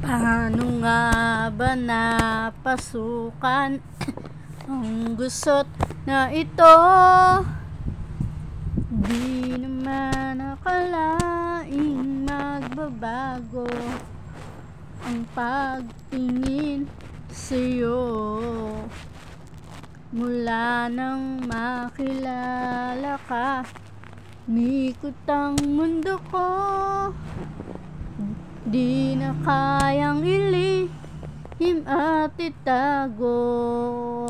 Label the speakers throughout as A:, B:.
A: Paano nga ba napasukan ang gusot na ito? Di naman akalaing magbabago ang pagtingin sa'yo. Mula nang makilala ka, mikot ang mundo ko. Di na kayang ilihim at itago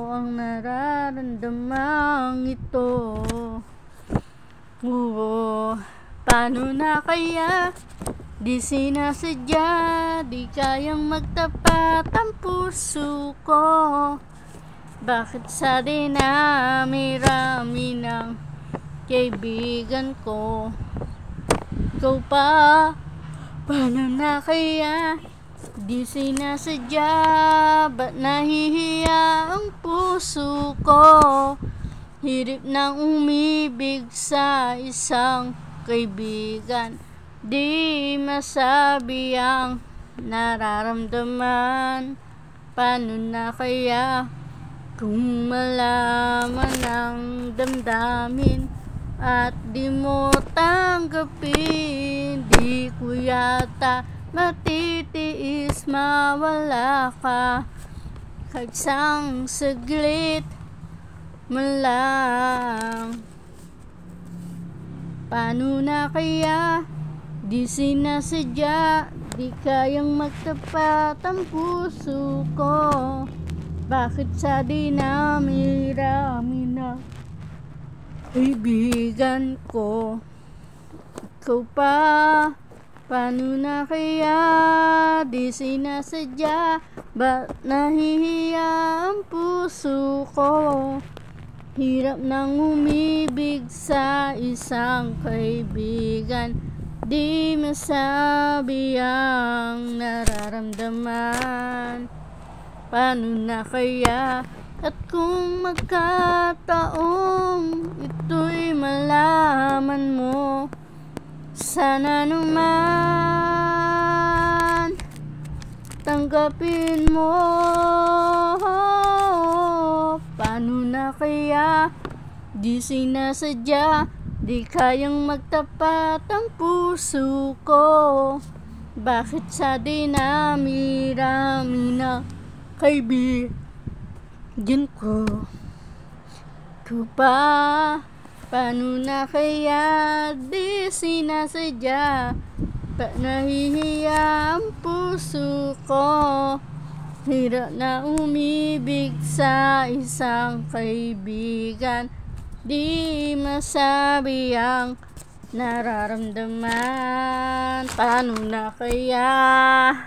A: ang nararamdamang ito. Paano na kaya? Di sinasadya, di kayang magtapat ang puso ko. Bakit sa dinami-rami ng kaibigan ko, ikaw pa? Paano na kaya? Di sinasadya, ba't nahihiya ang puso ko? Hirap nang umibig sa isang kaibigan, di masabi ang nararamdaman. Paano na kaya kung malaman ang damdamin at di mo tanggapin? Di ko yata matitiis mawala ka kahit isang saglit man lang. Paano na kaya? Di sinasadya, di kayang magtapat ang puso ko. Bakit sa dinami-rami na kaibigan ko, ikaw pa? Paano na kaya? Di sinasadya, ba't nahihiya ang puso ko? Hirap nang umibig sa isang kaibigan, di masabi ang nararamdaman. Paano na kaya? At kung magkataong ito'y malaman mo, sana naman tanggapin mo. Paano na kaya? Di sinasadya, di kayang magtapat ang puso ko. Bakit sa dinami-rami na kaibigan ko, ikaw pa? Paano na kaya? Di sinasadya, ba't nahihiya ang puso ko? Hirap na umibig sa isang kaibigan, di masabi ang nararamdaman. Paano na kaya?